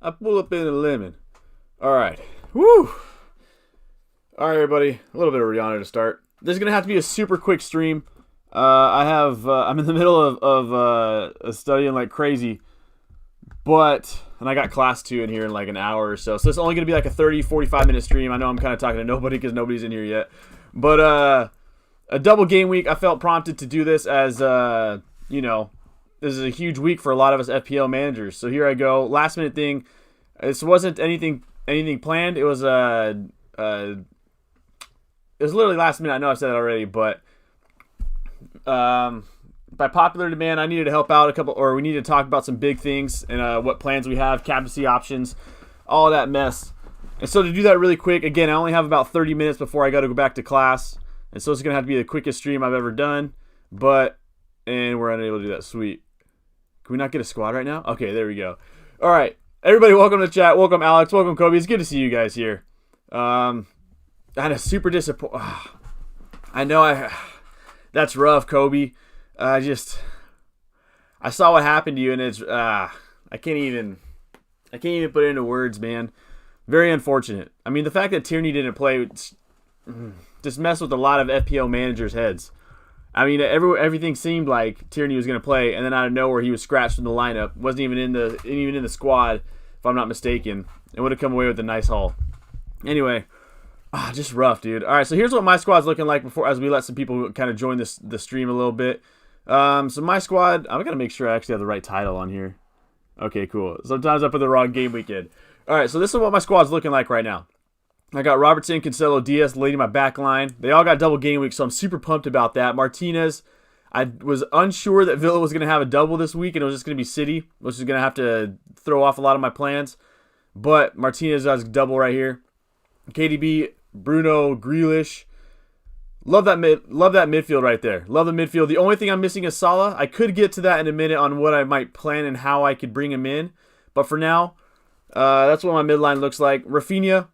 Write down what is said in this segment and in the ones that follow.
I pull up in a lemon. All right. Woo. All right, everybody. A little bit of Rihanna to start. This is gonna have to be a super quick stream. I'm in the middle of studying like crazy, and I got class 2 in here in like an hour or so. So it's only gonna be like a 30-45 minute stream. I know I'm kind of talking to nobody because nobody's in here yet, but a double game week. I felt prompted to do this as this is a huge week for a lot of us FPL managers. So here I go. Last minute thing. This wasn't anything planned. It was literally last minute. I know I've said that already, but by popular demand, I needed to help out we needed to talk about some big things and what plans we have, captaincy options, all that mess. And so to do that really quick, again, I only have about 30 minutes before I got to go back to class. And so it's going to have to be the quickest stream I've ever done. And we're unable to do that. Sweet. Can we not get a squad right now? Okay, there we go. All right. Everybody, welcome to the chat. Welcome, Alex. Welcome, Kobe. It's good to see you guys here. I had a super disappoint. That's rough, Kobe. I saw what happened to you, and it's I can't even put it into words, man. Very unfortunate. I mean, the fact that Tierney didn't play just messed with a lot of FPL managers' heads. I mean, everything seemed like Tierney was going to play, and then out of nowhere he was scratched from the lineup. Wasn't even in the squad, if I'm not mistaken. And would have come away with a nice haul. Anyway, just rough, dude. All right, so here's what my squad's looking like as we let some people kind of join the stream a little bit. So my squad, I'm gonna make sure I actually have the right title on here. Okay, cool. Sometimes I put the wrong game weekend. All right, so this is what my squad's looking like right now. I got Robertson, Cancelo, Diaz leading my back line. They all got double game week, so I'm super pumped about that. Martinez, I was unsure that Villa was going to have a double this week, and it was just going to be City, which is going to have to throw off a lot of my plans. But Martinez has a double right here. KDB, Bruno, Grealish. Love that midfield right there. Love the midfield. The only thing I'm missing is Salah. I could get to that in a minute on what I might plan and how I could bring him in. But for now, that's what my midline looks like. Rafinha.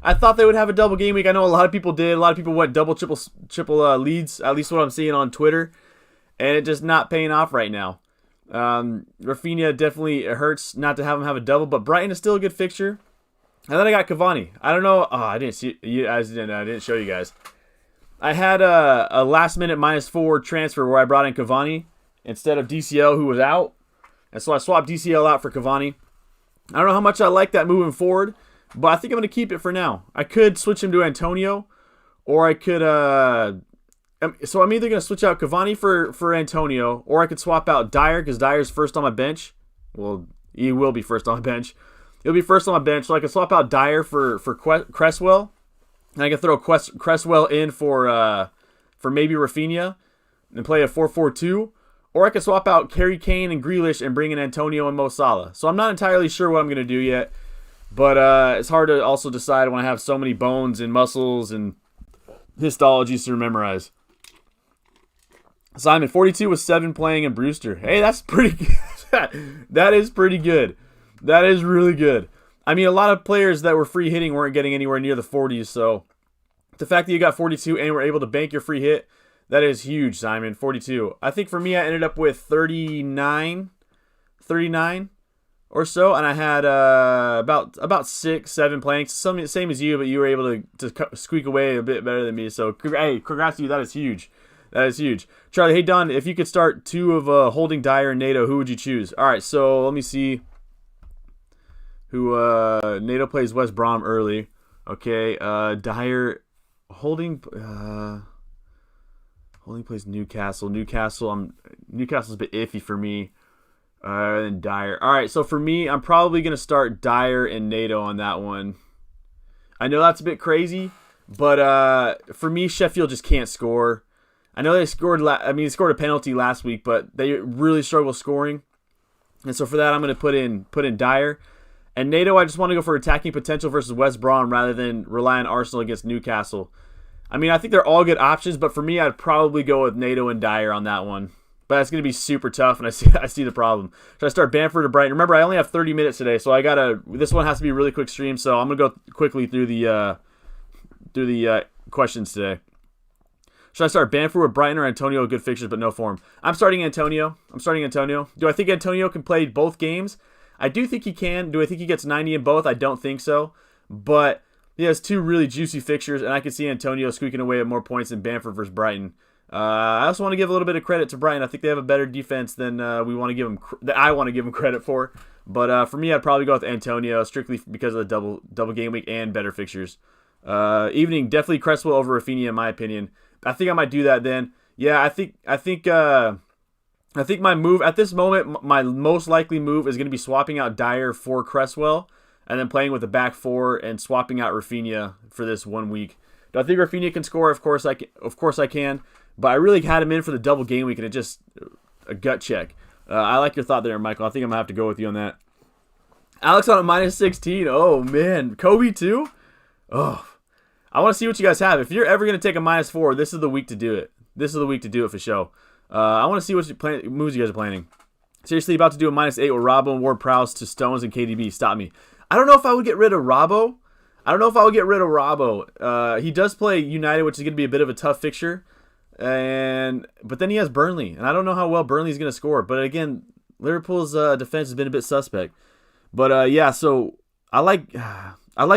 I thought they would have a double game week. I know a lot of people did. A lot of people went double, triple leads. At least what I'm seeing on Twitter, and it just not paying off right now. Rafinha definitely hurts not to have him have a double, but Brighton is still a good fixture. And then I got Cavani. I don't know. I didn't see you guys. I didn't show you guys. I had a last minute -4 transfer where I brought in Cavani instead of DCL, who was out, and so I swapped DCL out for Cavani. I don't know how much I like that moving forward. But I think I'm going to keep it for now. I could switch him to Antonio, or I could... So I'm either going to switch out Cavani for Antonio, or I could swap out Dyer, because Dyer's first on my bench. Well, he will be first on my bench. He'll be first on my bench, so I could swap out Dyer for Cresswell, and I can throw Cresswell in for maybe Rafinha, and play a 4-4-2. Or I could swap out Harry Kane and Grealish and bring in Antonio and Mo Salah. So I'm not entirely sure what I'm going to do yet. But it's hard to also decide when I have so many bones and muscles and histologies to memorize. Simon, 42 with 7 playing and Brewster. Hey, that's pretty good. That is pretty good. That is really good. I mean, a lot of players that were free hitting weren't getting anywhere near the 40s. So the fact that you got 42 and were able to bank your free hit, that is huge, Simon. 42. I think for me, I ended up with 39 or so, and I had about 6-7 playing, same as you, but you were able to squeak away a bit better than me. So hey, congrats to you. That is huge. That is huge. Charlie, hey Don, if you could start 2 of Holding, Dyer, and NATO, who would you choose? All right, so let me see who NATO plays West Brom early. Okay, Dyer, Holding plays Newcastle. Newcastle's a bit iffy for me. And Dyer. All right, so for me, I'm probably going to start Dyer and NATO on that one. I know that's a bit crazy, but for me, Sheffield just can't score. I know they scored a penalty last week, but they really struggle scoring. And so for that, I'm going to put in Dyer. And NATO, I just want to go for attacking potential versus West Brom rather than rely on Arsenal against Newcastle. I mean, I think they're all good options, but for me, I'd probably go with NATO and Dyer on that one. But it's going to be super tough, and I see the problem. Should I start Bamford or Brighton? Remember, I only have 30 minutes today, so this one has to be a really quick stream, so I'm going to go quickly through the questions today. Should I start Bamford or Brighton or Antonio? Good fixtures, but no form. I'm starting Antonio. Do I think Antonio can play both games? I do think he can. Do I think he gets 90 in both? I don't think so. But he has 2 really juicy fixtures, and I could see Antonio squeaking away at more points than Bamford versus Brighton. I also want to give a little bit of credit to Brighton. I think they have a better defense than we want to give them. That I want to give them credit for. But for me, I'd probably go with Antonio strictly because of the double game week and better fixtures. Evening, definitely Cresswell over Rafinha in my opinion. I think I might do that then. Yeah, I think my move at this moment, my most likely move is going to be swapping out Dyer for Cresswell, and then playing with the back 4 and swapping out Rafinha for this 1 week. Do I think Rafinha can score? Of course I can. But I really had him in for the double game week, and it just a gut check. I like your thought there, Michael. I think I'm gonna have to go with you on that. Alex on a -16. Oh man, Kobe too. Oh, I want to see what you guys have. If you're ever gonna take a -4, this is the week to do it. This is the week to do it for show. I want to see what moves you guys are planning. Seriously, about to do a -8 with Robbo and Ward-Prowse to Stones and KDB. Stop me. I don't know if I would get rid of Robbo. He does play United, which is going to be a bit of a tough fixture. But then he has Burnley, and I don't know how well Burnley's going to score. But again, Liverpool's defense has been a bit suspect. But yeah, so I like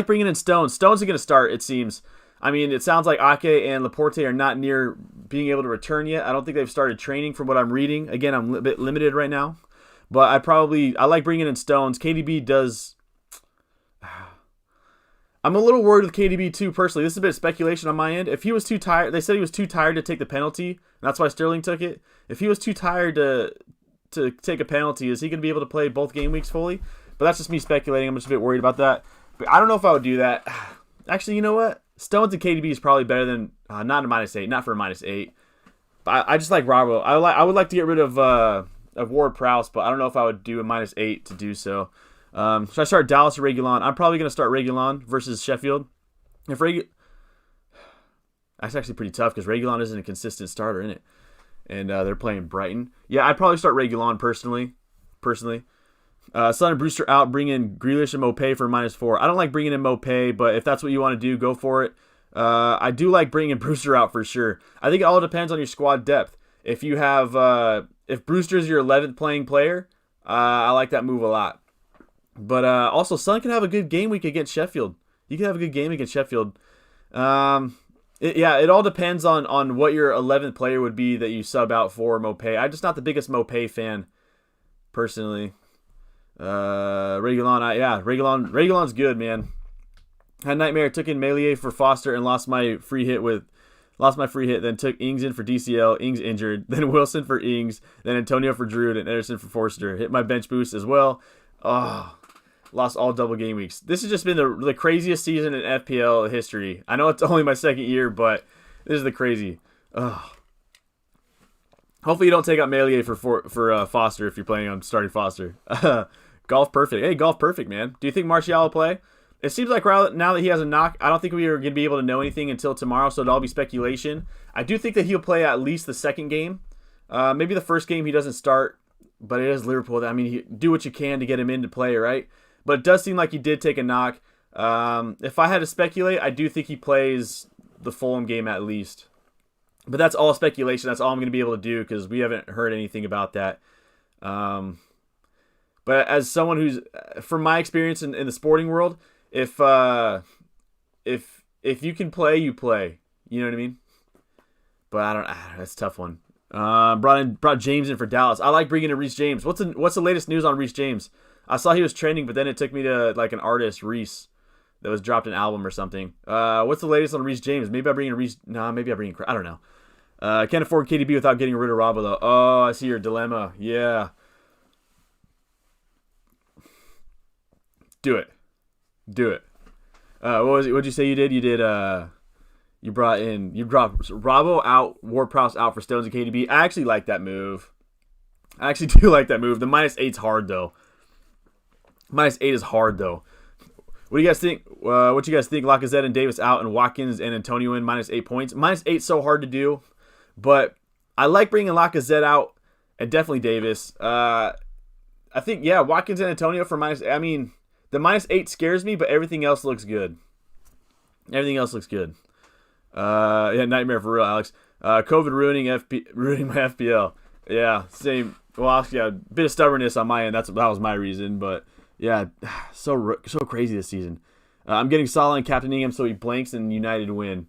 bringing in Stones. Stones are going to start, it seems. I mean, it sounds like Ake and Laporte are not near being able to return yet. I don't think they've started training from what I'm reading. Again, I'm a bit limited right now. But I like bringing in Stones. KDB does... I'm a little worried with KDB too, personally. This is a bit of speculation on my end. If he was too tired... They said he was too tired to take the penalty, and that's why Sterling took it. If he was too tired to take a penalty, is he going to be able to play both game weeks fully? But that's just me speculating. I'm just a bit worried about that. But I don't know if I would do that. Actually, you know what? Stones and KDB is probably better than not a -8, not for a -8. But I just like Robbo. I would like to get rid of Ward-Prowse, but I don't know if I would do a -8 to do so. Should I start Dallas or Reguilon? I'm probably going to start Reguilon versus Sheffield. That's actually pretty tough because Reguilon isn't a consistent starter in it, and they're playing Brighton. Yeah, I'd probably start Reguilon personally. Son and Brewster out, bring in Grealish and Mopé for -4. I don't like bringing in Mopé, but if that's what you want to do, go for it. I do like bringing Brewster out for sure. I think it all depends on your squad depth. If you have, if Brewster's your 11th playing player, I like that move a lot. But also, Son can have a good game week against Sheffield. You can have a good game against Sheffield. It all depends on what your 11th player would be that you sub out for Mopé. I'm just not the biggest Mopé fan, personally. Reguilon's good, man. Had nightmare, took in Melier for Foster and lost my free hit, then took Ings in for DCL, Ings injured, then Wilson for Ings, then Antonio for Drood, and Ederson for Forster. Hit my bench boost as well. Oh, lost all double game weeks. This has just been the craziest season in FPL history. I know it's only my second year, but this is the crazy. Oh. Hopefully you don't take out Melier for Foster if you're planning on starting Foster. Golf perfect. Hey, golf perfect, man. Do you think Martial will play? It seems like now that he has a knock, I don't think we are going to be able to know anything until tomorrow, so it'll all be speculation. I do think that he'll play at least the second game. Maybe the first game he doesn't start, but it is Liverpool. I mean, do what you can to get him into play, right? But it does seem like he did take a knock. If I had to speculate, I do think he plays the Fulham game at least. But that's all speculation. That's all I'm going to be able to do because we haven't heard anything about that. But as someone who's, from my experience in the sporting world, if you can play, you play. You know what I mean? But that's a tough one. Brought James in for Dallas. I like bringing in Reece James. What's the latest news on Reece James? I saw he was trending, but then it took me to like an artist, Reece, that was dropped an album or something. What's the latest on Reece James? Maybe I bring in Reece. Maybe I bring in. I don't know. Can't afford KDB without getting rid of Robbo though. Oh, I see your dilemma. Yeah. Do it. What'd you say you did? You did. You dropped Robbo out, Ward-Prowse out for Stones and KDB. I actually like that move. I actually do like that move. The -8's hard though. -8 is hard though. What do you guys think? What you guys think? Lacazette and Davis out, and Watkins and Antonio in -8 points. -8's so hard to do, but I like bringing Lacazette out and definitely Davis. I think Watkins and Antonio for I mean, the -8 scares me, but everything else looks good. Nightmare for real, Alex. COVID ruining my FPL. Yeah, same. Well, yeah, a bit of stubbornness on my end. That was my reason, but Yeah, so crazy this season. I'm getting Salah and captaining him so he blanks and United win.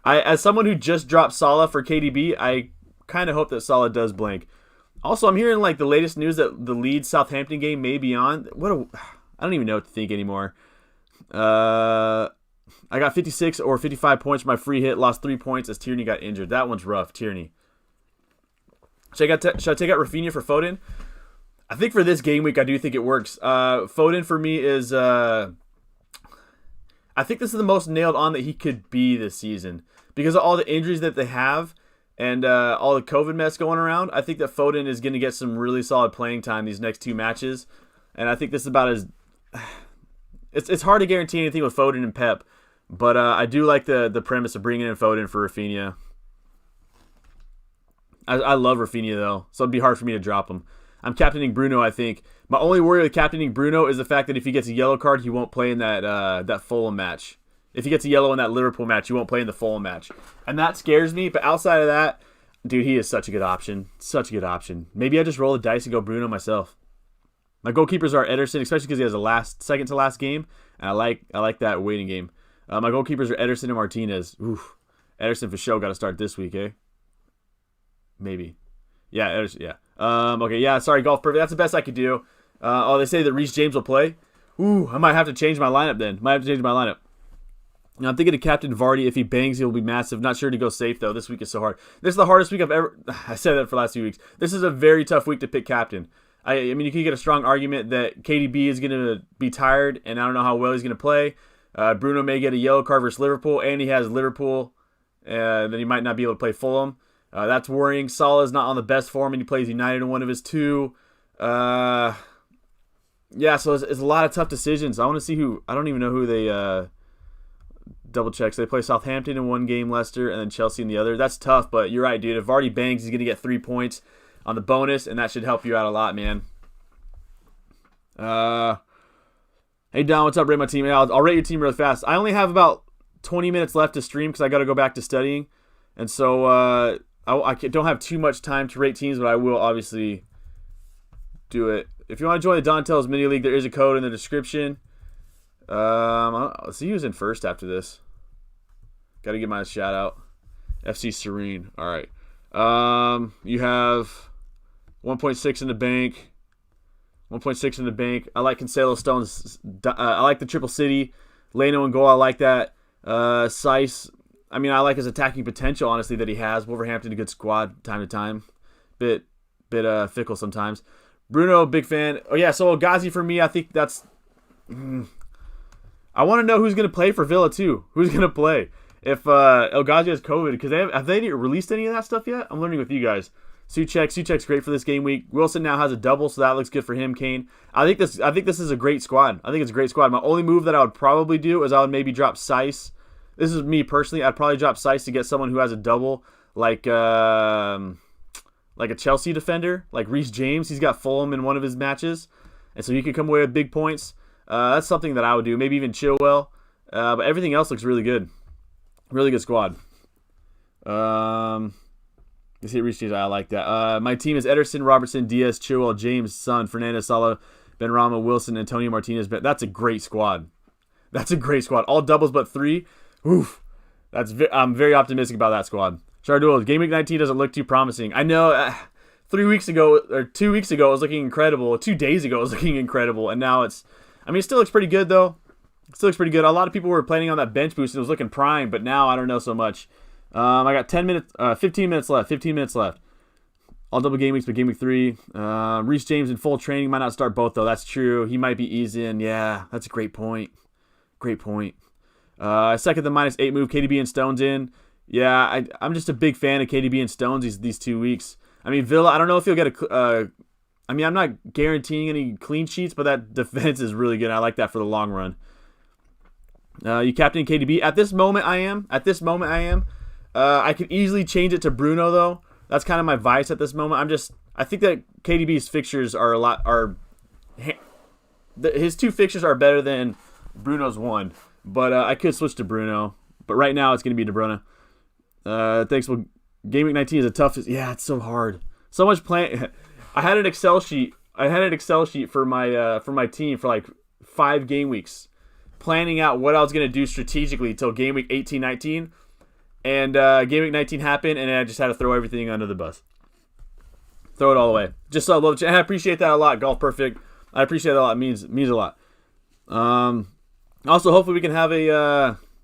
As someone who just dropped Salah for KDB, I kind of hope that Salah does blank. Also, I'm hearing like the latest news that the Leeds Southampton game may be on. I don't even know what to think anymore. I got 56 or 55 points for my free hit. Lost 3 points as Tierney got injured. That one's rough, Tierney. Should I take out Rafinha for Foden? I think for this game week, I do think it works. Foden for me is... I think this is the most nailed on that he could be this season. Because of all the injuries that they have and all the COVID mess going around, I think that Foden is going to get some really solid playing time these next 2 matches. And I think this is about as... It's hard to guarantee anything with Foden and Pep. But I do like the premise of bringing in Foden for Rafinha. I love Rafinha, though, so it'd be hard for me to drop him. I'm captaining Bruno, I think. My only worry with captaining Bruno is the fact that if he gets a yellow card, he won't play in that Fulham match. If he gets a yellow in that Liverpool match, he won't play in the Fulham match. And that scares me, but outside of that, dude, he is such a good option. Such a good option. Maybe I just roll the dice and go Bruno myself. My goalkeepers are Ederson, especially because he has a second to last game, and I like that waiting game. My goalkeepers are Ederson and Martinez. Oof. Ederson for sure got to start this week, eh? Maybe. Yeah, Ederson, yeah. Okay, yeah, sorry, Golf Perfect. That's the best I could do. They say that Reece James will play. Ooh, I might have to change my lineup then. Now, I'm thinking to captain Vardy. If he bangs, he'll be massive. Not sure to go safe, though. This week is so hard. This is the hardest week I've ever... I said that for the last few weeks. This is a very tough week to pick captain. I mean, you can get a strong argument that KDB is going to be tired, and I don't know how well he's going to play. Bruno may get a yellow card versus Liverpool, and he has Liverpool. Then he might not be able to play Fulham. That's worrying. Salah's not on the best form, and he plays United in one of his 2. Yeah, so it's a lot of tough decisions. I want to see who... I don't even know who they... double check. So they play Southampton in one game, Leicester, and then Chelsea in the other. That's tough, but you're right, dude. If Vardy bangs, he's going to get 3 points on the bonus, and that should help you out a lot, man. Hey, Don, what's up? Rate my team. I'll rate your team really fast. I only have about 20 minutes left to stream because I got to go back to studying. And so I don't have too much time to rate teams, but I will obviously do it. If you want to join the Don Tells Mini League, there is a code in the description. Let's see who's in first after this. Got to give my shout out. FC Serene. All right. You have 1.6 in the bank. 1.6 in the bank. I like Cancelo Stones. I like the Triple City. Leno and goal. I like that. Sice. I mean, I like his attacking potential, honestly, that he has. Wolverhampton, a good squad, time to time. Bit fickle sometimes. Bruno, big fan. Oh, yeah, so El Ghazi for me, I think that's... I want to know who's going to play for Villa, too. Who's going to play? If El Ghazi has COVID, because have they released any of that stuff yet? I'm learning with you guys. Suchek's great for this game week. Wilson now has a double, so that looks good for him. Kane. I think this is a great squad. I think it's a great squad. My only move that I would probably do is I would maybe drop Sice. This is me personally. I'd probably drop Sice to get someone who has a double, like a Chelsea defender, like Reece James. He's got Fulham in one of his matches, and so he could come away with big points. That's something that I would do. Maybe even Chilwell. But everything else looks really good. Really good squad. You see Reece James. I like that. My team is Ederson, Robertson, Diaz, Chilwell, James, Son, Fernandez, Salah, Benrahma, Wilson, Antonio Martinez. That's a great squad. All doubles but 3. Oof. I'm very optimistic about that squad. Shardul, Game Week 19 doesn't look too promising. I know 2 weeks ago it was looking incredible. 2 days ago it was looking incredible. And now it still looks pretty good, though. It still looks pretty good. A lot of people were planning on that bench boost and it was looking prime, but now I don't know so much. I got 15 minutes left. All double game weeks, but game week 3. Reece James in full training. Might not start both, though. That's true. He might be eased in. Yeah, that's a great point. I second the -8 move. KDB and Stones in. Yeah, I'm just a big fan of KDB and Stones these 2 weeks. I mean, Villa, I don't know if he'll get I'm not guaranteeing any clean sheets, but that defense is really good. I like that for the long run. You captain KDB. At this moment, I am. I could easily change it to Bruno, though. That's kind of my vice at this moment. I think that KDB's fixtures his 2 fixtures are better than Bruno's 1. But I could switch to Bruno. But right now, it's going to be De Bruyne. Thanks. Well, Game Week 19 is a tough... Yeah, it's so hard. So much plan... I had an Excel sheet I had an Excel sheet for my team for like 5 game weeks, planning out what I was gonna do strategically till game week 18, 19, and game week 19 happened, and I just had to throw everything under the bus, throw it all away. Just so I love, and I appreciate that a lot. Golf Perfect, I appreciate that a lot. It means a lot. Also, hopefully we can have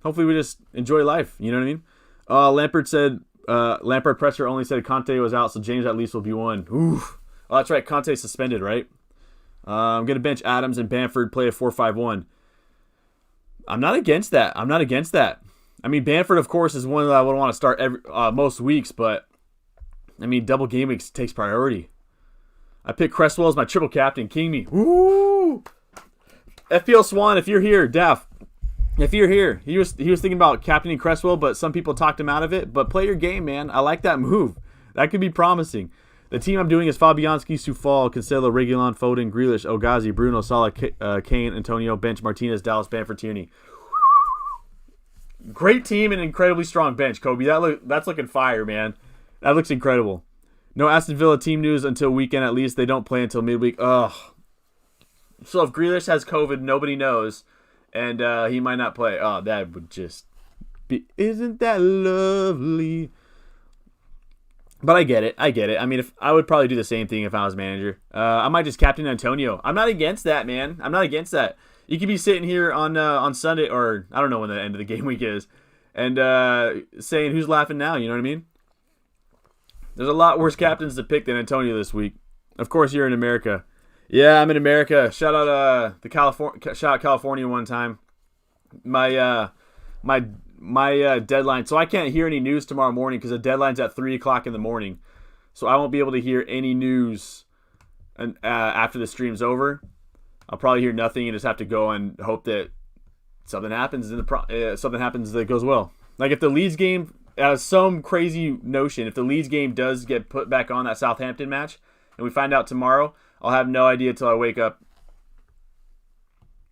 hopefully we just enjoy life. You know what I mean? Lampard said. Lampard presser only said Conte was out, so James at least will be one. Oof. Oh, that's right. Conte's suspended, right? I'm going to bench Adams and Bamford, play a 4-5-1. I'm not against that. I mean, Bamford, of course, is one that I would want to start most weeks, but, I mean, double game weeks takes priority. I picked Cresswell as my triple captain. King me. Woo! FPL Swan, if you're here, Daff, if you're here, he was thinking about captaining Cresswell, but some people talked him out of it. But play your game, man. I like that move. That could be promising. The team I'm doing is Fabianski, Sufal, Cancelo, Reguilon, Foden, Grealish, Ogazi, Bruno, Salah, Kane, Antonio, Bench, Martinez, Dallas, Bamford, Tierney. Great team and incredibly strong bench, Kobe. That's looking fire, man. That looks incredible. No Aston Villa team news until weekend at least. They don't play until midweek. Ugh. So if Grealish has COVID, nobody knows. And he might not play. Oh, that would just be... Isn't that lovely? But I get it. I mean, if I would probably do the same thing if I was manager. I might just captain Antonio. I'm not against that, man. I'm not against that. You could be sitting here on Sunday, or I don't know when the end of the game week is, and saying who's laughing now. You know what I mean? There's a lot worse captains to pick than Antonio this week. Of course, you're in America. Yeah, I'm in America. Shout out California one time. My deadline. So I can't hear any news tomorrow morning because the deadline's at 3:00 in the morning. So I won't be able to hear any news after the stream's over. I'll probably hear nothing and just have to go and hope that something happens something happens that goes well. Like if the Leeds game, some crazy notion, if the Leeds game does get put back on, that Southampton match, and we find out tomorrow, I'll have no idea till I wake up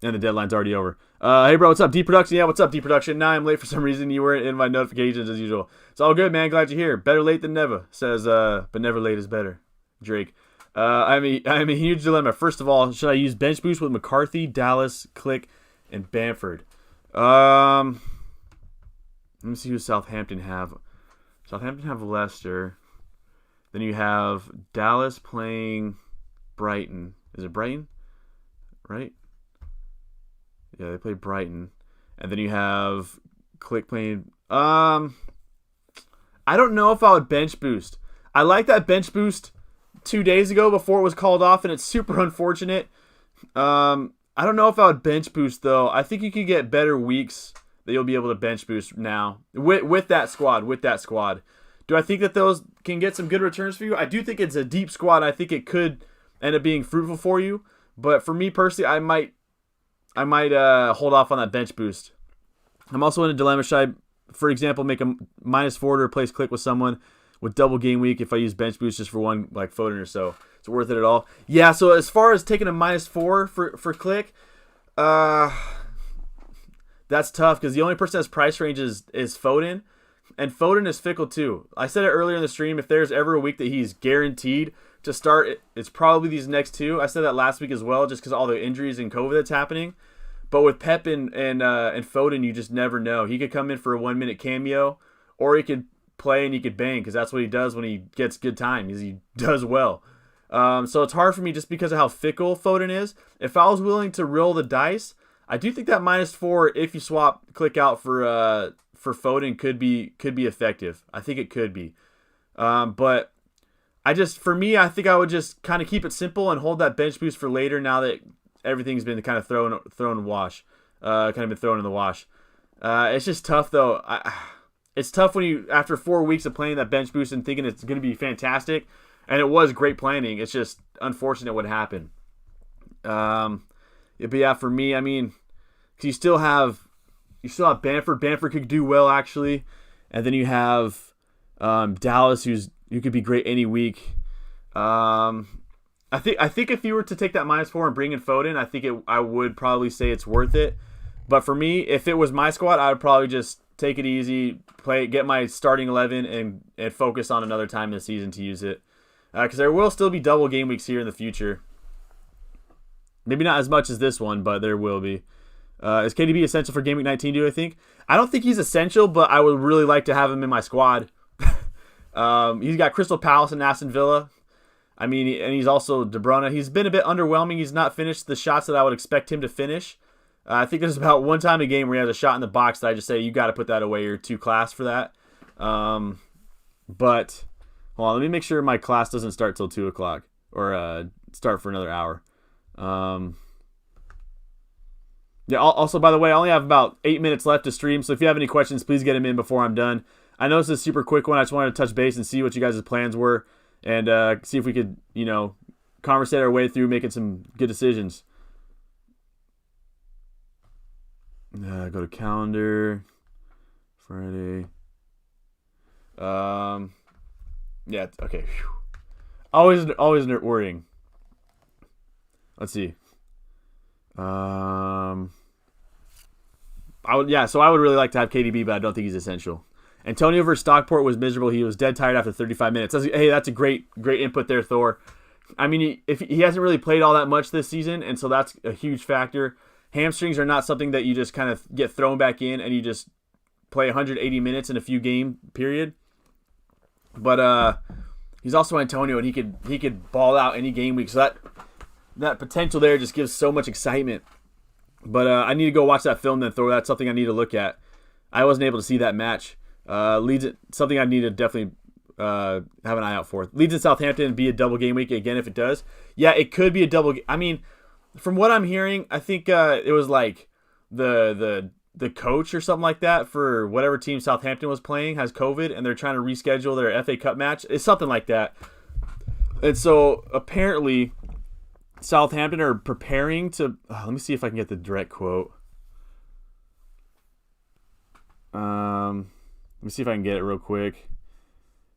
and the deadline's already over. Hey, bro, what's up? D-Production? Yeah, what's up, D-Production? Now I'm late for some reason. You weren't in my notifications as usual. It's all good, man. Glad you're here. Better late than never, says, but never late is better. Drake. I'm a huge dilemma. First of all, should I use bench boost with McCarthy, Dallas, Click, and Bamford? Let me see who Southampton have. Southampton have Leicester. Then you have Dallas playing Brighton. Is it Brighton? Right? Yeah, they play Brighton. And then you have Click playing... I don't know if I would bench boost. I like that bench boost 2 days ago before it was called off, and it's super unfortunate. I don't know if I would bench boost, though. I think you could get better weeks that you'll be able to bench boost now with that squad. Do I think that those can get some good returns for you? I do think it's a deep squad. I think it could end up being fruitful for you. But for me personally, I might hold off on that bench boost. I'm also in a dilemma. Should I, for example, make a -4 to replace Click with someone with double game week if I use bench boost just for one, like Foden or so? Is it worth it at all? Yeah, so as far as taking a -4 for Click, that's tough because the only person that's price range is Foden. And Foden is fickle too. I said it earlier in the stream, if there's ever a week that he's guaranteed to start, it's probably these next two. I said that last week as well, just because of all the injuries and COVID that's happening. But with Pep and Foden, you just never know. He could come in for a 1-minute cameo, or he could play and he could bang, because that's what he does when he gets good time. He does well. So it's hard for me just because of how fickle Foden is. If I was willing to roll the dice, I do think that -4, if you swap Click out for Foden, could be effective. I think it could be. But I think I would just kind of keep it simple and hold that bench boost for later now that everything's been kind of thrown in the wash. It's just tough, though. It's tough when you, after 4 weeks of playing that bench boost and thinking it's going to be fantastic, and it was great planning. It's just unfortunate what happened. But yeah, for me, I mean, because you still have Bamford. Bamford could do well, actually. And then you have Dallas, who could be great any week. I think if you were to take that -4 and bring in Foden, I would probably say it's worth it. But for me, if it was my squad, I would probably just take it easy, get my starting 11, and focus on another time in the season to use it. Because there will still be double game weeks here in the future. Maybe not as much as this one, but there will be. Is KDB essential for Game Week 19, do I think? I don't think he's essential, but I would really like to have him in my squad. He's got Crystal Palace and Aston Villa. I mean, and he's also De Bruyne. He's been a bit underwhelming. He's not finished the shots that I would expect him to finish. I think there's about one time a game where he has a shot in the box that I just say, you got to put that away. You're too class for that. But, hold on, let me make sure my class doesn't start till 2 o'clock or start for another hour. Yeah, also, by the way, I only have about 8 minutes left to stream, so if you have any questions, please get them in before I'm done. I know this is a super quick one. I just wanted to touch base and see what you guys' plans were and see if we could, conversate our way through making some good decisions. Go to calendar. Friday. Yeah, okay. Whew. Always worrying. Let's see. I would really like to have KDB, but I don't think he's essential. Antonio versus Stockport was miserable. He was dead tired after 35 minutes. That's a great input there, Thor. I mean, if he hasn't really played all that much this season, and so that's a huge factor. Hamstrings are not something that you just kind of get thrown back in and you just play 180 minutes in a few game period. But he's also Antonio, and he could ball out any game week. So that potential there just gives so much excitement. But I need to go watch that film then, Thor. That's something I need to look at. I wasn't able to see that match. Leeds, something I need to definitely have an eye out for. Leeds and Southampton be a double game week again if it does. Yeah, it could be a double. I mean, from what I'm hearing, I think it was like the coach or something like that for whatever team Southampton was playing has COVID, and they're trying to reschedule their FA Cup match. It's something like that. And so apparently Southampton are preparing to... let me see if I can get the direct quote. Let me see if I can get it real quick.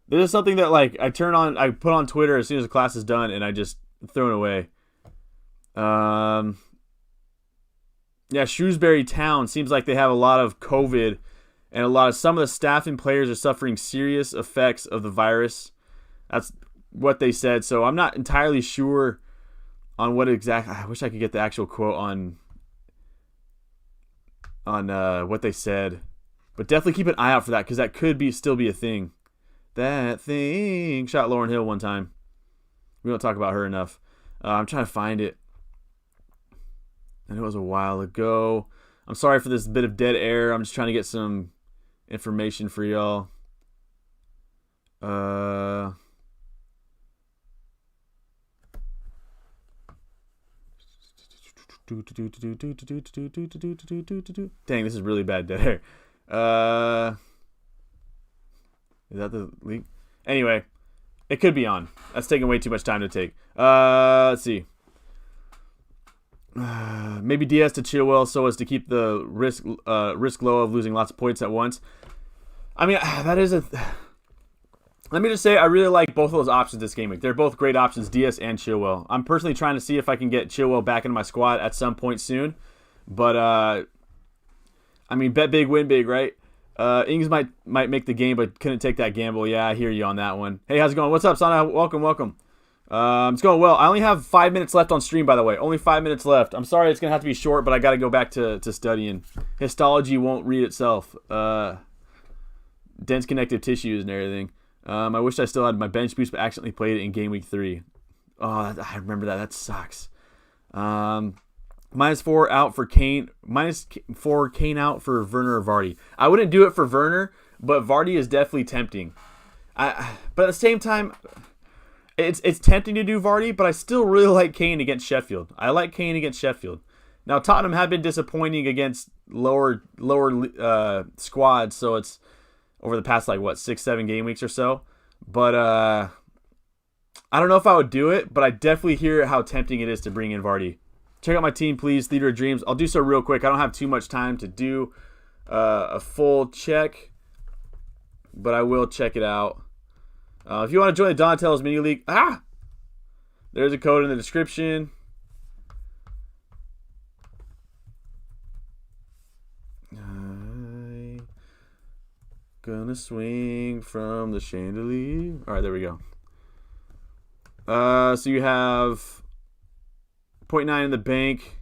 This is something that I put on Twitter as soon as the class is done, and I just throw it away. Yeah, Shrewsbury Town seems like they have a lot of COVID, and some of the staff and players are suffering serious effects of the virus. That's what they said. So I'm not entirely sure on what exactly. I wish I could get the actual quote on what they said, but definitely keep an eye out for that because that could still be a thing. That thing shot Lauren Hill one time. We don't talk about her enough. I'm trying to find it. And it was a while ago. I'm sorry for this bit of dead air. I'm just trying to get some information for y'all. Dang, this is really bad dead air. Is that the link? Anyway, it could be on. That's taking way too much time to take. Let's see. Maybe Diaz to Chilwell so as to keep the risk low of losing lots of points at once. I mean, that is a... Let me just say, I really like both of those options this game week. They're both great options, Diaz and Chilwell. I'm personally trying to see if I can get Chilwell back into my squad at some point soon. But, I mean, bet big, win big, right? Ings might make the game, but couldn't take that gamble. Yeah, I hear you on that one. Hey, how's it going? What's up, Sana? Welcome. It's going well. I only have 5 minutes left on stream, by the way. Only 5 minutes left. I'm sorry it's going to have to be short, but I got to go back to studying. Histology won't read itself. Dense connective tissues and everything. I wish I still had my bench boost, but accidentally played it in game week 3. Oh, I remember that. That sucks. -4 out for Kane. -4 Kane out for Werner or Vardy. I wouldn't do it for Werner, but Vardy is definitely tempting. But at the same time, it's tempting to do Vardy, but I still really like Kane against Sheffield. I like Kane against Sheffield. Now, Tottenham have been disappointing against lower squads, so it's over the past 6-7 game weeks or so. But I don't know if I would do it, but I definitely hear how tempting it is to bring in Vardy. Check out my team, please. Theater of Dreams. I'll do so real quick. I don't have too much time to do a full check, but I will check it out. If you want to join the Donatello's Mini League, there's a code in the description. Gonna swing from the chandelier. All right, there we go. So you have 0.9 in the bank.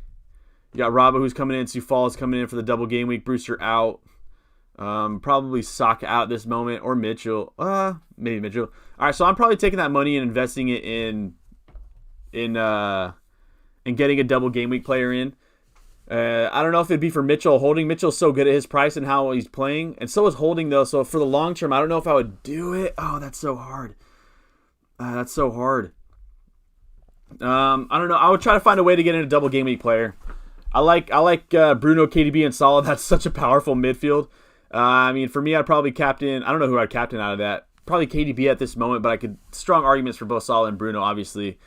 You got Robbo who's coming in. Sioux Falls coming in for the double game week. Brewster out. Probably Saka out at this moment. Or Mitchell. Maybe Mitchell. All right, so I'm probably taking that money and investing it in getting a double game week player in. I don't know if it'd be for Mitchell. Holding Mitchell's so good at his price and how he's playing. And so is Holding, though. So for the long term, I don't know if I would do it. Oh, that's so hard. That's so hard. I don't know. I would try to find a way to get in a double game week player. I like Bruno, KDB, and Salah. That's such a powerful midfield. I mean, for me, I'd probably captain. I don't know who I'd captain out of that. Probably KDB at this moment, but I could strong arguments for both Salah and Bruno, obviously.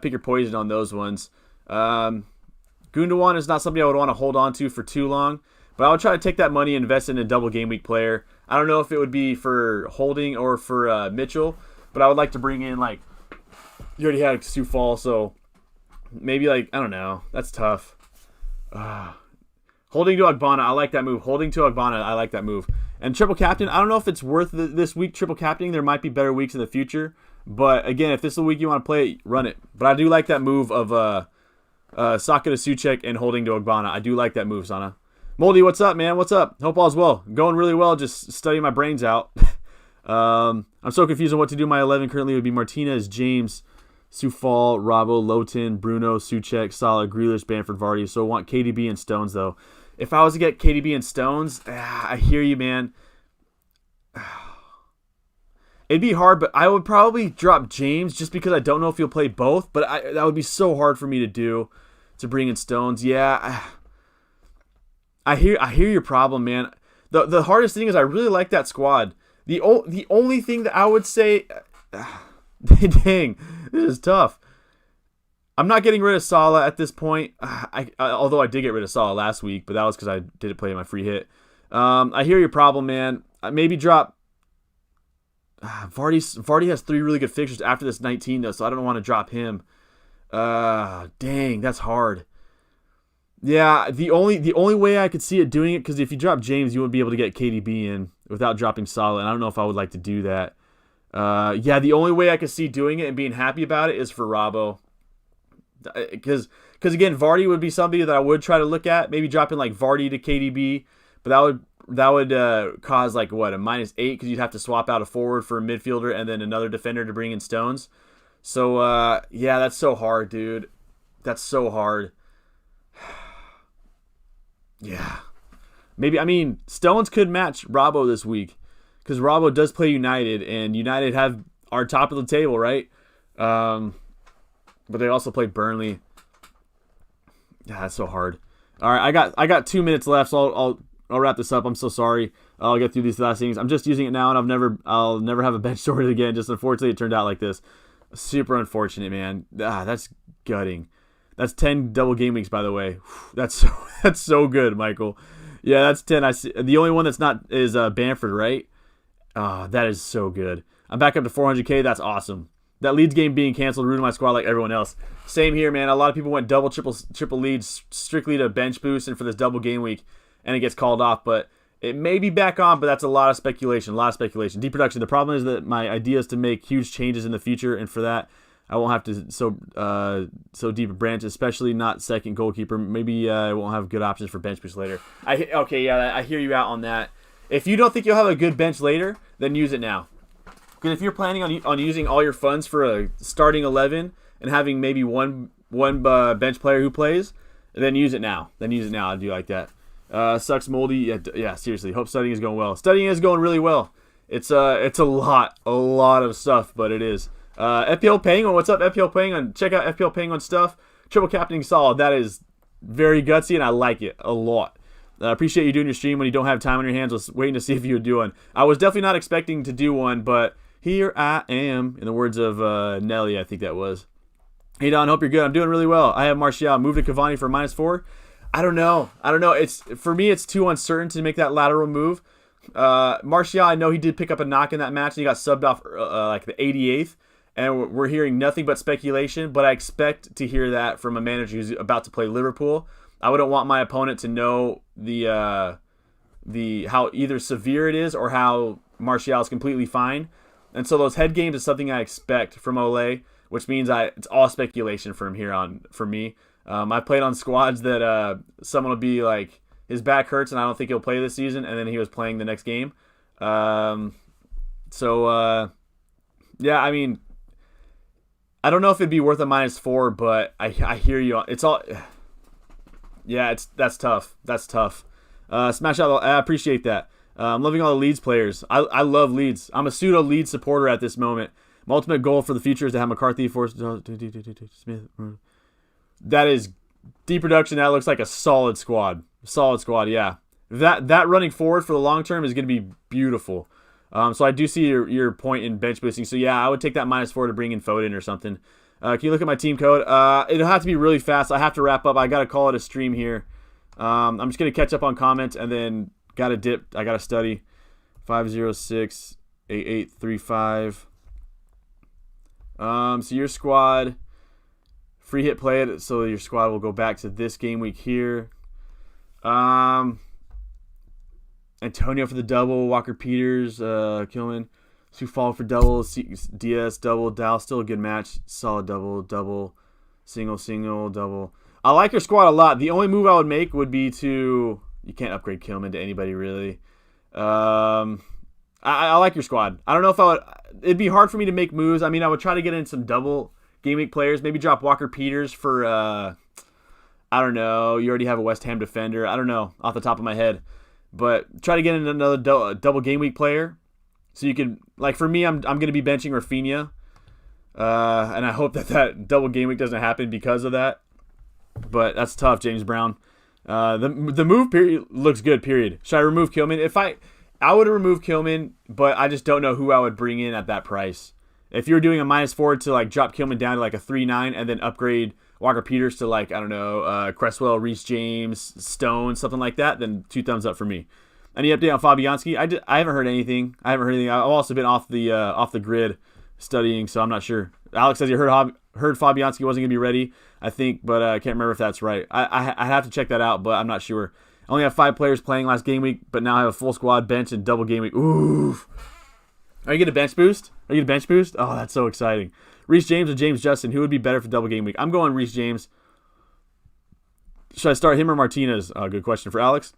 Pick your poison on those ones. Gundogan is not somebody I would want to hold on to for too long, but I would try to take that money and invest in a double game week player. I don't know if it would be for Holding or for Mitchell, but I would like to bring in, like, you already had Sioux Falls, so maybe, like, I don't know. That's tough. Holding to Ogbonna, I like that move. Holding to Ogbonna, I like that move. And triple captain, I don't know if it's worth this week triple captaining. There might be better weeks in the future. But, again, if this is the week you want to play it, run it. But I do like that move of Saka to Souček and Holding to Ogbonna. I do like that move, Sana. Moldy, what's up, man? What's up? Hope all's well. Going really well, just studying my brains out. I'm so confused on what to do. My 11 currently would be Martinez, James, Soufal, Robbo, Lowton, Bruno, Souček, Salah, Grealish, Bamford, Vardy. So I want KDB and Stones, though. If I was to get KDB and Stones, I hear you, man. It'd be hard, but I would probably drop James just because I don't know if he'll play both. But that would be so hard for me to do, to bring in Stones. Yeah, I hear your problem, man. The hardest thing is I really like that squad. The only thing that I would say, dang, this is tough. I'm not getting rid of Salah at this point. Although I did get rid of Salah last week, but that was because I didn't play my free hit. I hear your problem, man. Maybe drop. Vardy has 3 really good fixtures after this 19 though, so I don't want to drop him. Dang, that's hard. Yeah, the only way I could see it doing it, because if you drop James, you wouldn't be able to get KDB in without dropping Salah, and I don't know if I would like to do that. Yeah, the only way I could see doing it and being happy about it is for Robbo. Because again, Vardy would be somebody that I would try to look at, maybe dropping like Vardy to KDB, but that would cause like what, a -8, because you'd have to swap out a forward for a midfielder and then another defender to bring in Stones. So yeah, that's so hard, dude. That's so hard. Yeah, maybe, I mean, Stones could match Robbo this week because Robbo does play United, and United are top of the table, right? But they also play Burnley. Yeah, that's so hard. All right, I got 2 minutes left, so I'll wrap this up. I'm so sorry. I'll get through these last things. I'm just using it now, and I'll never have a bench sorted again. Just unfortunately, it turned out like this. Super unfortunate, man. That's gutting. That's 10 double game weeks, by the way. That's so good, Michael. Yeah, that's 10. I see. The only one that's not is Bamford, right? That is so good. I'm back up to 400K. That's awesome. That Leeds game being canceled ruined my squad like everyone else. Same here, man. A lot of people went double, triple Leeds strictly to bench boost and for this double game week, and it gets called off. But it may be back on, but that's a lot of speculation. Deep production. The problem is that my idea is to make huge changes in the future, and for that, I won't have to so deep a branch, especially not second goalkeeper. Maybe I won't have good options for bench boost later. I hear you out on that. If you don't think you'll have a good bench later, then use it now. Because if you're planning on using all your funds for a starting 11 and having maybe one bench player who plays, then use it now. I do like that. Sucks, Moldy. Yeah, seriously. Hope studying is going well. Studying is going really well. It's a lot of stuff, but it is. FPL Penguin, what's up, FPL Penguin? Check out FPL Penguin stuff. Triple captaining solid. That is very gutsy, and I like it a lot. I appreciate you doing your stream when you don't have time on your hands. I was waiting to see if you would do one. I was definitely not expecting to do one, but here I am, in the words of Nelly, I think that was. Hey, Don, hope you're good. I'm doing really well. I have Martial. Move to Cavani for -4. I don't know. For me, it's too uncertain to make that lateral move. Martial, I know he did pick up a knock in that match, and he got subbed off like the 88th. And we're hearing nothing but speculation, but I expect to hear that from a manager who's about to play Liverpool. I wouldn't want my opponent to know the how either severe it is or how Martial is completely fine. And so those head games is something I expect from Ole, which means it's all speculation from here on for me. I played on squads that someone will be like, his back hurts and I don't think he'll play this season, and then he was playing the next game. Yeah, I mean, I don't know if it'd be worth a -4, but I hear you. It's all, yeah, that's tough. That's tough. Smash out. I appreciate that. I'm loving all the Leeds players. I love Leeds. I'm a pseudo Leeds supporter at this moment. My ultimate goal for the future is to have McCarthy, Forrest, Smith. That is deep production. That looks like a solid squad. Solid squad, yeah. That running forward for the long term is going to be beautiful. So I do see your point in bench boosting. So yeah, I would take that -4 to bring in Foden or something. Can you look at my team code? It'll have to be really fast. I have to wrap up. I got to call it a stream here. I'm just going to catch up on comments and then got to dip. I got to study. 506-8835. So your squad, free hit play it, so your squad will go back to this game week here. Antonio for the double, Walker Peters, Kilman, Sufal for double, DS double, Dow, still a good match, solid double, single, double. I like your squad a lot. The only move I would make would be to, you can't upgrade Kilman to anybody really. I like your squad. I don't know if I would, it'd be hard for me to make moves. I mean, I would try to get in some double game week players, maybe drop Walker Peters for, I don't know, you already have a West Ham defender. I don't know, off the top of my head. But try to get in another double game week player. So you can, like for me, I'm going to be benching Rafinha. And I hope that double game week doesn't happen because of that. But that's tough, James Brown. The move period looks good, period. Should I remove Kilman? I would remove Kilman, but I just don't know who I would bring in at that price. If you're doing a -4 to like drop Kilman down to like a 3.9 and then upgrade Walker Peters to like, I don't know, Cresswell, Reece James, Stone, something like that, then 2 thumbs up for me. Any update on Fabianski? I haven't heard anything. I've also been off the grid studying, so I'm not sure. Alex says you heard Fabianski wasn't going to be ready, I think, but I can't remember if that's right. I have to check that out, but I'm not sure. I only have 5 players playing last game week, but now I have a full squad, bench, and double game week. Ooh. Are you going to bench boost? Oh, that's so exciting. Reece James or James Justin? Who would be better for double game week? I'm going Reece James. Should I start him or Martinez? Good question for Alex.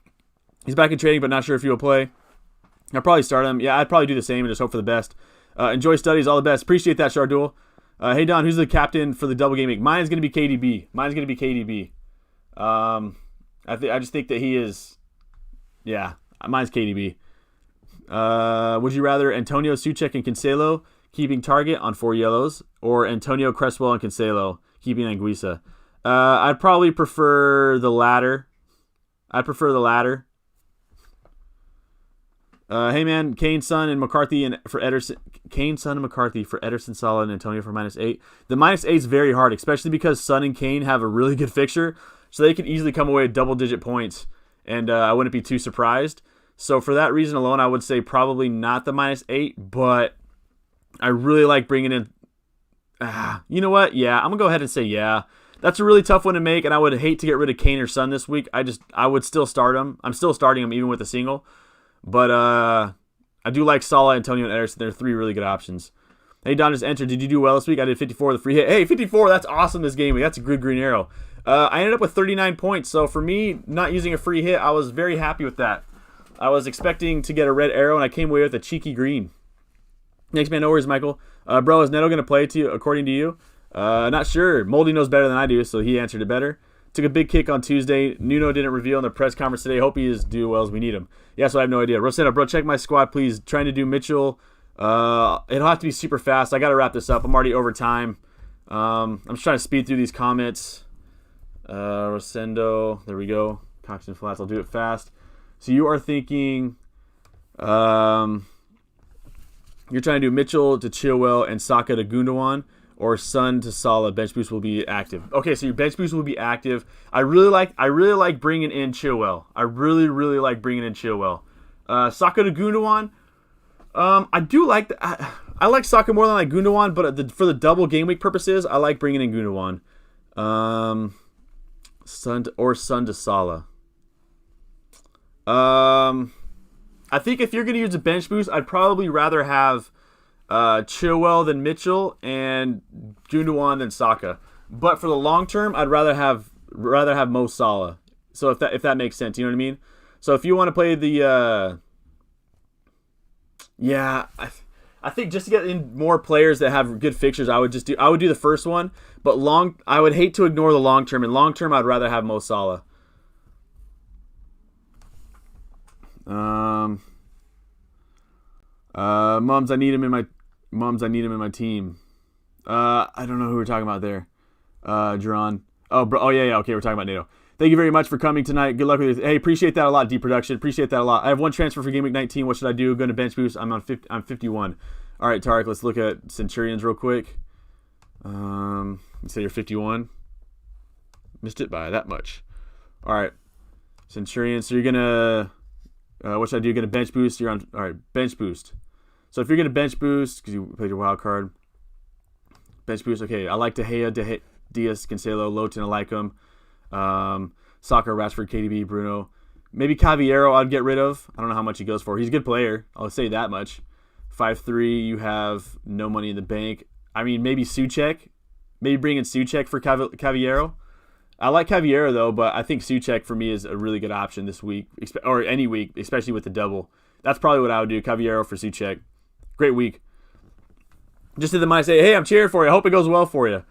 He's back in training, but not sure if he will play. I'll probably start him. Yeah, I'd probably do the same and just hope for the best. Enjoy studies. All the best. Appreciate that, Shardul. Hey, Don, who's the captain for the double game week? Mine's going to be KDB. I just think that he is... Yeah, mine's KDB. Would you rather Antonio, Souček, and Cancelo keeping Target on 4 yellows, or Antonio, Cresswell, and Cancelo keeping Anguissa? I'd probably prefer the latter. Hey man, Kane, Son, and McCarthy for Ederson. Kane, Son, and McCarthy for Ederson, Salah, and Antonio for -8. The -8 is very hard, especially because Son and Kane have a really good fixture, so they could easily come away with double-digit points, and I wouldn't be too surprised. So for that reason alone, I would say probably not the -8, but I really like bringing in... you know what? Yeah, I'm going to go ahead and say yeah. That's a really tough one to make, and I would hate to get rid of Kane or Son this week. I would still start him. I'm still starting him even with a single. But I do like Salah, Antonio, and Ederson. They're 3 really good options. Hey, Don just entered. Did you do well this week? I did 54 with the free hit. Hey, 54, that's awesome this game week. That's a good green arrow. I ended up with 39 points. So for me, not using a free hit, I was very happy with that. I was expecting to get a red arrow, and I came away with a cheeky green. Next man, no worries, Michael. Bro, is Neto going to play to you, according to you? Not sure. Moldy knows better than I do, so he answered it better. Took a big kick on Tuesday. Nuno didn't reveal in the press conference today. Hope he is doing well as we need him. Yeah, so I have no idea. Rosetta, bro, check my squad, please. Trying to do Mitchell. It'll have to be super fast. I got to wrap this up. I'm already over time. I'm just trying to speed through these comments. Rosendo. There we go. Cox and Flats. I'll do it fast. So you are thinking... you're trying to do Mitchell to Chilwell and Saka to Gundogan, or Son to Salah. Bench boost will be active. Okay, so your bench boost will be active. I really like bringing in Chilwell. I really like bringing in Chilwell. Saka to Gundogan. I do like I like Saka more than I like Gundogan, but for the double game week purposes, I like bringing in Gundogan. Son to Salah. I think if you're going to use a bench boost, I'd probably rather have Chilwell than Mitchell and Gundogan than Saka. But for the long term, I'd rather have rather have Mo Salah. So if that makes sense, you know what I mean. So if you want to play the I think just to get in more players that have good fixtures, I would do the first one, but I would hate to ignore the long term. And long term, I'd rather have Mo Salah. Mums, I need him in my team. I don't know who we're talking about there. Jerron. Oh yeah. Okay, we're talking about NATO. Thank you very much for coming tonight. Good luck with it. Hey, appreciate that a lot, Deep Production. Appreciate that a lot. I have one transfer for Game Week 19. What should I do? Going to bench boost. I'm 51. All right, Tarek, let's look at Centurions real quick. You say you're 51. Missed it by that much. All right, Centurions. So you're going to... what should I do? You're going to bench boost. You're on... All right, bench boost. So if you're going to bench boost, because you played your wild card, bench boost. Okay, I like De Gea, Diaz, Cancelo, Lowton. I like him. Soccer, Rashford, KDB, Bruno. Maybe Cavallero I'd get rid of. I don't know how much he goes for. He's a good player. I'll say that much. 5-3, you have no money in the bank. I mean, maybe Souček. Maybe bring in Souček for Cavallero. I like Cavallero, though, but I think Souček for me is a really good option this week, or any week, especially with the double. That's probably what I would do, Cavallero for Souček. Great week. Just did the mind say, hey, I'm cheering for you. I hope it goes well for you.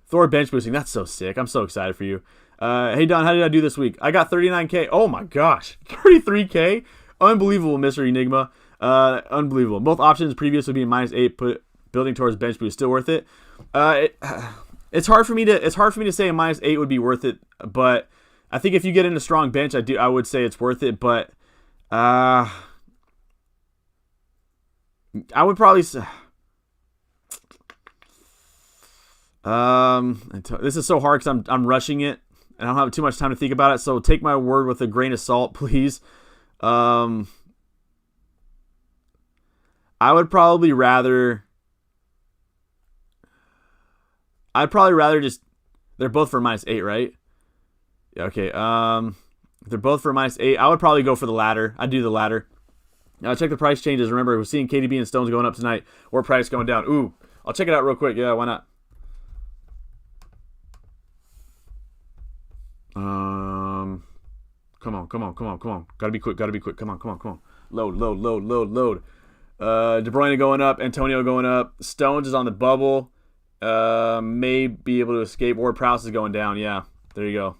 Thor bench boosting. That's so sick. I'm so excited for you. Hey, Don, how did I do this week? I got 39K. Oh, my gosh. 33K? Unbelievable, Mr. Enigma. Unbelievable. Both options previous would be -8. Building towards bench boost. Still worth it? It's hard for me to say a -8 would be worth it, but I think if you get in a strong bench, I would say it's worth it, but I would probably say... this is so hard because I'm rushing it and I don't have too much time to think about it. So take my word with a grain of salt, please. I would probably rather. I'd probably rather just. They're both for -8, right? Yeah. Okay. They're both for -8. I would probably go for the latter. I'd do the latter. Now check the price changes. Remember, we're seeing KDB and Stones going up tonight, or price going down. Ooh, I'll check it out real quick. Yeah, why not? Come on. Gotta be quick. Come on. Load. De Bruyne going up. Antonio going up. Stones is on the bubble. May be able to escape. Ward-Prowse is going down. Yeah, there you go.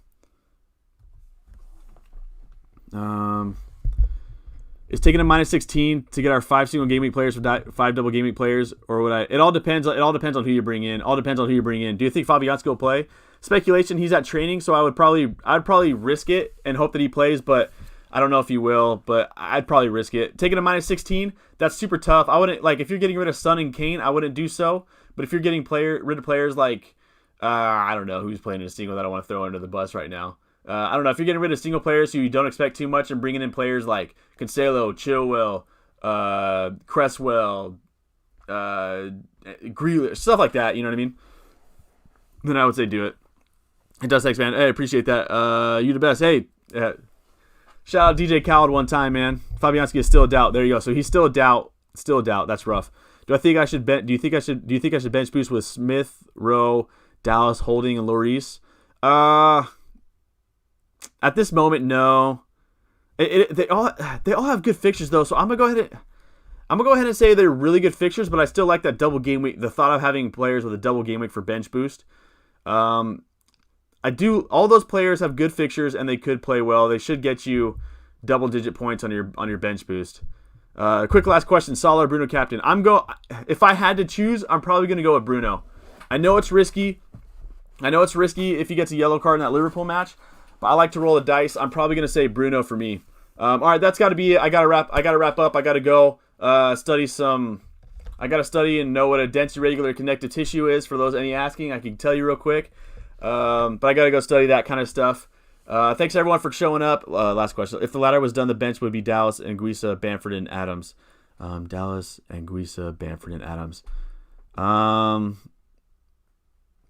Is taking a -16 to get our 5 single game week players for 5 double game week players, or would I? It all depends on who you bring in. Do you think Fabianski will play? Speculation, he's at training, so I'd probably risk it and hope that he plays, but I don't know if he will, but I'd probably risk it. Taking a -16, that's super tough. I wouldn't, like, if you're getting rid of Son and Kane, I wouldn't do so, but if you're getting rid of players like, I don't know who's playing in a single that I want to throw under the bus right now. I don't know, if you're getting rid of single players who you don't expect too much and bringing in players like Cancelo, Chilwell, Cresswell, Grealish, stuff like that, you know what I mean? Then I would say do it. It does, thanks, man. Hey, appreciate that. You the best. Hey, shout out DJ Khaled one time, man. Fabianski is still a doubt. There you go. So he's still a doubt. That's rough. Do you think I should bench boost with Smith, Rowe, Dallas, Holding, and Lloris? At this moment, no. They all have good fixtures though, so I'm gonna go ahead and say they're really good fixtures, but I still like that double game week. The thought of having players with a double game week for bench boost. All those players have good fixtures and they could play well. They should get you double-digit points on your bench boost. Quick last question: Salah or Bruno captain? If I had to choose, I'm probably gonna go with Bruno. I know it's risky if he gets a yellow card in that Liverpool match, but I like to roll the dice. I'm probably gonna say Bruno for me. All right, that's got to be it. I gotta wrap up. I gotta go study some. I gotta study and know what a dense irregular connective tissue is. For those any asking, I can tell you real quick. But I gotta go study that kind of stuff. Thanks everyone for showing up. Last question: if the latter was done, the bench would be Dallas, Anguissa, Bamford, and Adams. Dallas, Anguissa, Bamford, and Adams. I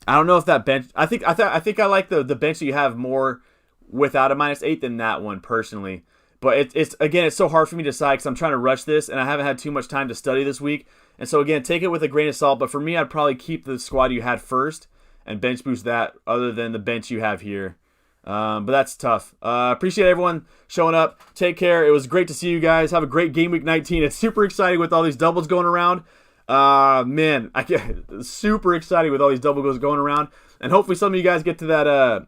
don't know if that bench. I think I like the bench that you have more without a -8 than that one personally. But it's so hard for me to decide because I'm trying to rush this and I haven't had too much time to study this week. And so again, take it with a grain of salt. But for me, I'd probably keep the squad you had first and bench boost that other than the bench you have here. But that's tough. Appreciate everyone showing up. Take care. It was great to see you guys. Have a great game week 19. It's super exciting with all these doubles going around. Man, I get super excited with all these double goals going around. And hopefully some of you guys get to that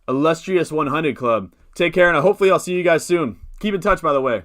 illustrious 100 club. Take care, and hopefully I'll see you guys soon. Keep in touch, by the way.